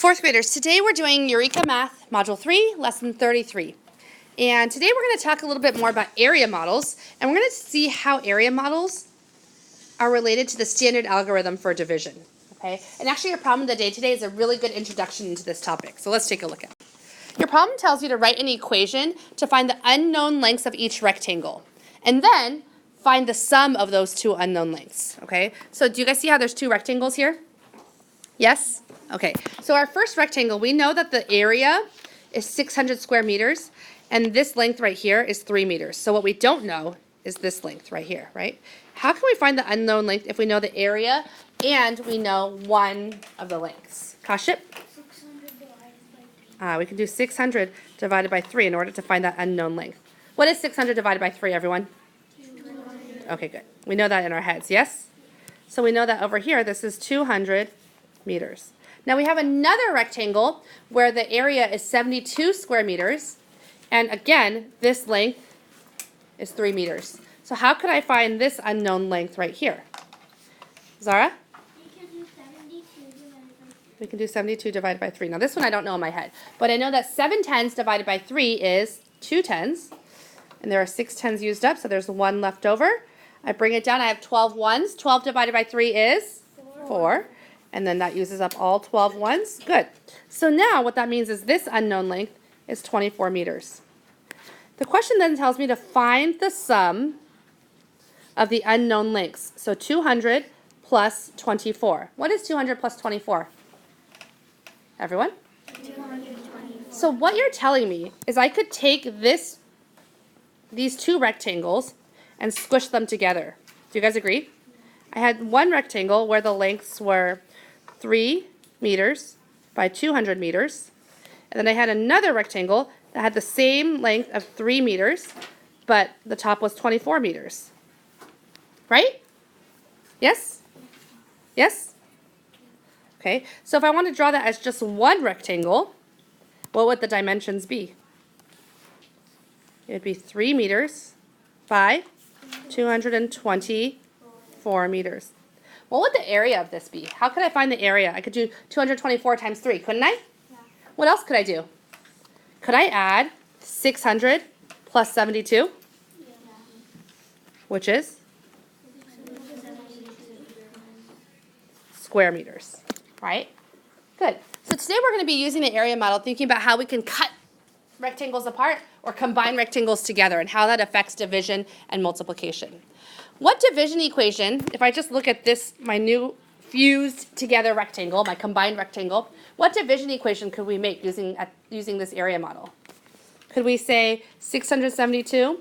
Fourth graders, today we're doing Eureka Math Module 3, Lesson 33. And today we're going to talk a little bit more about area models, and we're going to see how area models are related to the standard algorithm for division. Okay? And actually your problem of the day today is a really good introduction into this topic. So let's take a look at it. Your problem tells you to write an equation to find the unknown lengths of each rectangle. And then find the sum of those two unknown lengths. Okay? So do you guys see how there's two rectangles here? Yes? Okay, so our first rectangle, we know that the area is 600 square meters, and this length right here is 3 meters. So what we don't know is this length right here, right? How can we find the unknown length if we know the area and we know one of the lengths? Kaship? 600 divided by 3. We can do 600 divided by 3 in order to find that unknown length. What is 600 divided by 3, everyone? 200. Okay, good. We know that in our heads, yes? So we know that over here, this is 200 meters. Now we have another rectangle where the area is 72 square meters, and again, this length is 3 meters. So how could I find this unknown length right here? Zara? We can do 72 divided by 3. Now this one I don't know in my head, but I know that 7 tens divided by 3 is 2 tens, and there are 6 tens used up, so there's 1 left over. I bring it down, I have 12 ones. 12 divided by 3 is 4. And then that uses up all 12 ones. Good. So now what that means is this unknown length is 24 meters. The question then tells me to find the sum of the unknown lengths. So 200 plus 24. What is 200 plus 24? Everyone? 224. So what you're telling me is I could take these two rectangles and squish them together. Do you guys agree? I had one rectangle where the lengths were 3 meters by 200 meters. And then I had another rectangle that had the same length of 3 meters, but the top was 24 meters. Right? Yes? Yes? Okay, so if I want to draw that as just one rectangle, what would the dimensions be? It would be 3 meters by 224 meters. What would the area of this be? How could I find the area? I could do 224 times 3, couldn't I? Yeah. What else could I do? Could I add 600 plus 72? Yeah. Which is? Square meters, right? Good. So today we're going to be using the area model, thinking about how we can cut rectangles apart or combine rectangles together and how that affects division and multiplication. What division equation, if I just look at this, my new fused together rectangle, my combined rectangle, what division equation could we make using this area model? Could we say 672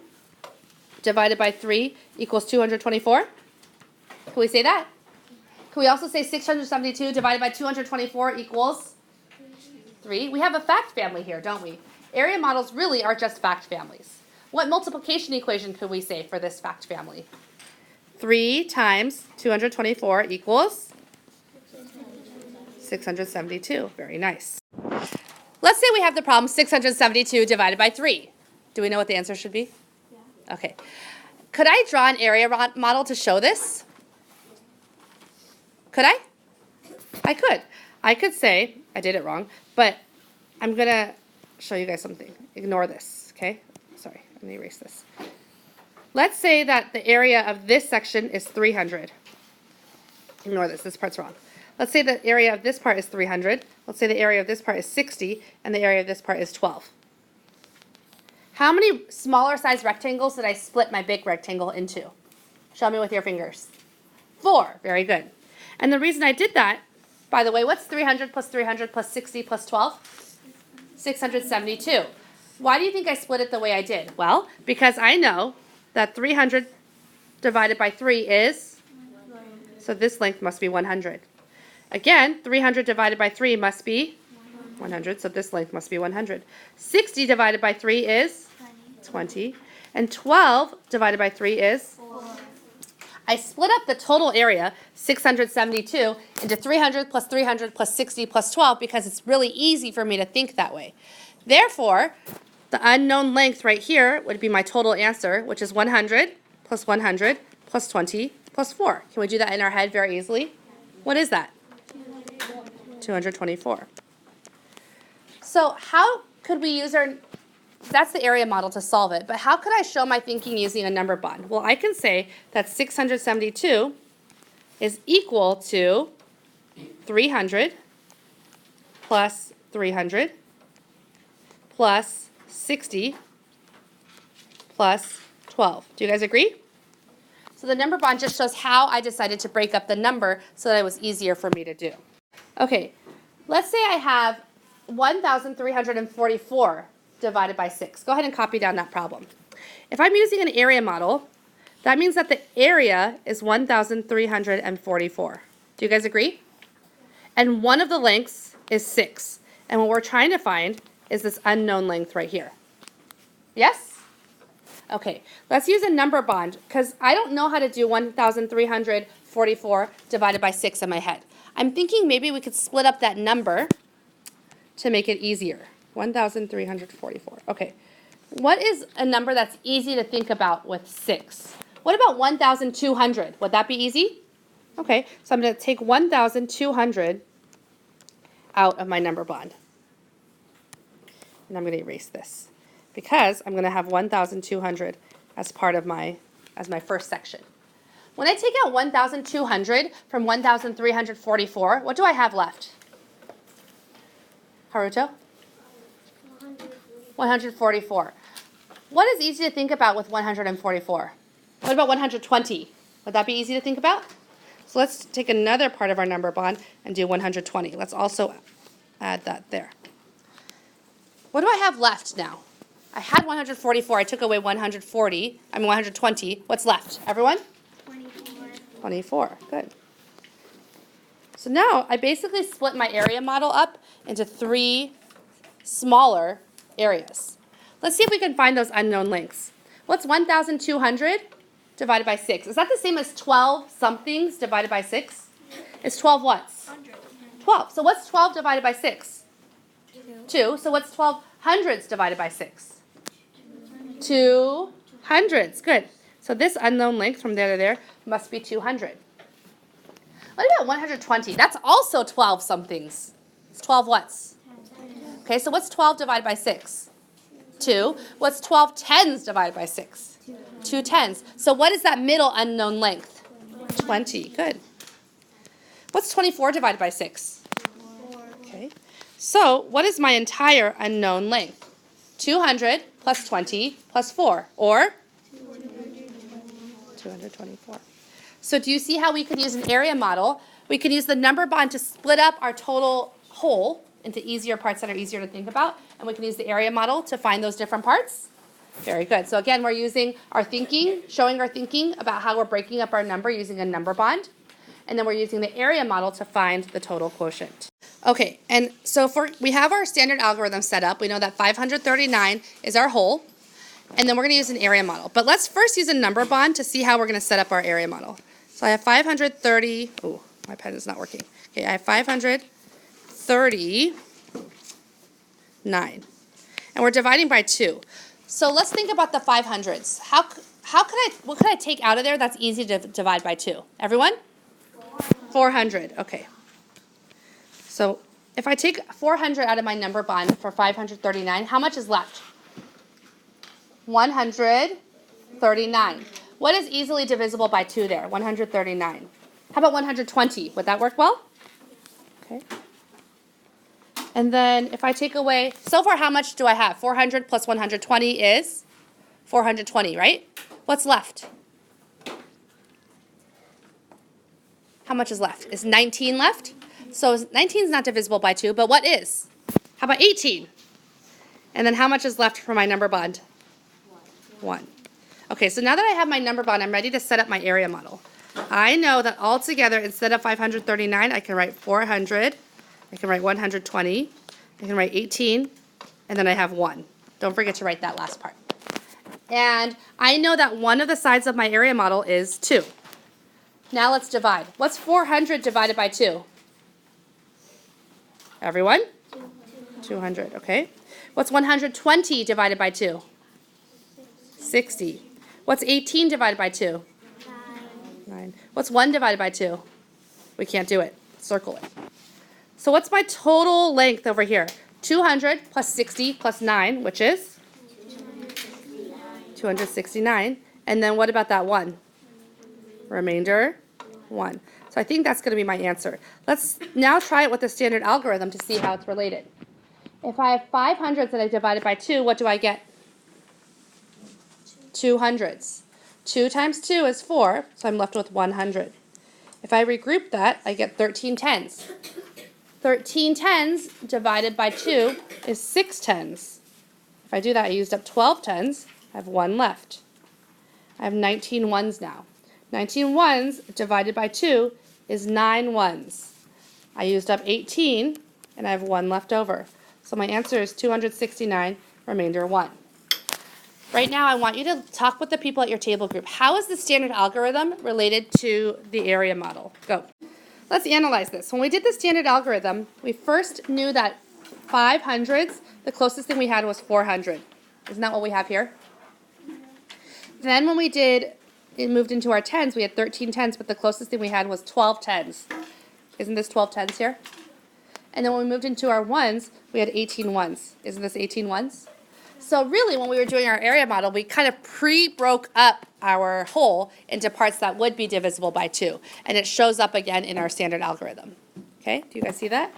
divided by 3 equals 224? Can we say that? Can we also say 672 divided by 224 equals 3? We have a fact family here, don't we? Area models really are just fact families. What multiplication equation could we say for this fact family? 3 times 224 equals 672. Very nice. Let's say we have the problem 672 divided by 3. Do we know what the answer should be? Yeah. Okay. Could I draw an area model to show this? Could I? I could. I could say, I did it wrong, but I'm going to show you guys something. Ignore this, okay? Sorry, I'm going to erase this. Let's say that the area of this section is 300. Ignore this part's wrong. Let's say the area of this part is 300. Let's say the area of this part is 60, and the area of this part is 12. How many smaller size rectangles did I split my big rectangle into? Show me with your fingers. 4. Very good. And the reason I did that, by the way, what's 300 plus 300 plus 60 plus 12? 672. Why do you think I split it the way I did? Well, because I know that 300 divided by 3 is, so this length must be 100. Again, 300 divided by 3 must be 100, so this length must be 100. 60 divided by 3 is 20. And 12 divided by 3 is 4. I split up the total area, 672, into 300 plus 300 plus 60 plus 12 because it's really easy for me to think that way. Therefore, the unknown length right here would be my total answer, which is 100 plus 100 plus 20 plus 4. Can we do that in our head very easily? What is that? 224. So how could we use that's the area model to solve it, but how could I show my thinking using a number bond? Well, I can say that 672 is equal to 300 plus 300 plus 60 plus 12. Do you guys agree? So the number bond just shows how I decided to break up the number so that it was easier for me to do. Okay, let's say I have 1,344 divided by 6. Go ahead and copy down that problem. If I'm using an area model, that means that the area is 1,344. Do you guys agree? And one of the lengths is 6. And what we're trying to find is this unknown length right here. Yes? Okay, let's use a number bond because I don't know how to do 1,344 divided by 6 in my head. I'm thinking maybe we could split up that number to make it easier. 1,344. Okay. What is a number that's easy to think about with 6? What about 1,200? Would that be easy? Okay, so I'm going to take 1,200 out of my number bond. And I'm going to erase this because I'm going to have 1,200 as part of as my first section. When I take out 1,200 from 1,344, what do I have left? Haruto? 144. What is easy to think about with 144? What about 120? Would that be easy to think about? So let's take another part of our number bond and do 120. Let's also add that there. What do I have left now? I had 144. I took away 120. What's left? Everyone? 24. 24. Good. So now I basically split my area model up into 3 smaller areas. Let's see if we can find those unknown lengths. What's 1,200 divided by 6? Is that the same as 12 somethings divided by 6? It's 12 whats? 12. So what's 12 divided by 6? 2. So what's 12 hundreds divided by 6? 2 hundreds. Good. So this unknown length from there to there must be 200. What about 120? That's also 12 somethings. It's 12 whats? Okay, so what's 12 divided by 6? 2. What's 12 tens divided by 6? 2 tens. So what is that middle unknown length? 20. Good. What's 24 divided by 6? Okay. So what is my entire unknown length? 200 plus 20 plus 4, or? 224. So do you see how we could use an area model? We could use the number bond to split up our total whole into easier parts that are easier to think about, and we can use the area model to find those different parts. Very good. So again, we're using our thinking, showing our thinking about how we're breaking up our number using a number bond, and then we're using the area model to find the total quotient. Okay, and so we have our standard algorithm set up. We know that 539 is our whole, and then we're going to use an area model. But let's first use a number bond to see how we're going to set up our area model. So I have 530, oh, my pen is not working. Okay, I have 539, and we're dividing by 2. So let's think about the 500s. What could I take out of there that's easy to divide by 2? Everyone? 400, okay. So if I take 400 out of my number bond for 539, how much is left? 139. What is easily divisible by 2 there? 139. How about 120? Would that work well? Okay. And then if I take away, so far how much do I have? 400 plus 120 is 420, right? What's left? How much is left? Is 19 left? So 19 is not divisible by 2, but what is? How about 18? And then how much is left for my number bond? 1. Okay, so now that I have my number bond, I'm ready to set up my area model. I know that altogether, instead of 539, I can write 400, I can write 120, I can write 18, and then I have 1. Don't forget to write that last part. And I know that one of the sides of my area model is 2. Now let's divide. What's 400 divided by 2? Everyone? 200, okay. What's 120 divided by 2? 60. What's 18 divided by 2? 9. What's 1 divided by 2? We can't do it. Circle it. So what's my total length over here? 200 plus 60 plus 9, which is? 269. And then what about that 1? Remainder 1. So I think that's going to be my answer. Let's now try it with the standard algorithm to see how it's related. If I have 5 hundreds that I divided by 2, what do I get? 2 hundreds. 2 times 2 is 4, so I'm left with 100. If I regroup that, I get 13 tens. 13 tens divided by 2 is 6 tens. If I do that, I used up 12 tens. I have 1 left. I have 19 ones now. 19 ones divided by 2 is 9 ones. I used up 18, and I have 1 left over. So my answer is 269, remainder 1. Right now, I want you to talk with the people at your table group. How is the standard algorithm related to the area model? Go. Let's analyze this. When we did the standard algorithm, we first knew that 5 hundreds, the closest thing we had was 400. Isn't that what we have here? Then when it moved into our tens, we had 13 tens, but the closest thing we had was 12 tens. Isn't this 12 tens here? And then when we moved into our ones, we had 18 ones. Isn't this 18 ones? So really, when we were doing our area model, we kind of pre-broke up our whole into parts that would be divisible by 2. And it shows up again in our standard algorithm. Okay, do you guys see that?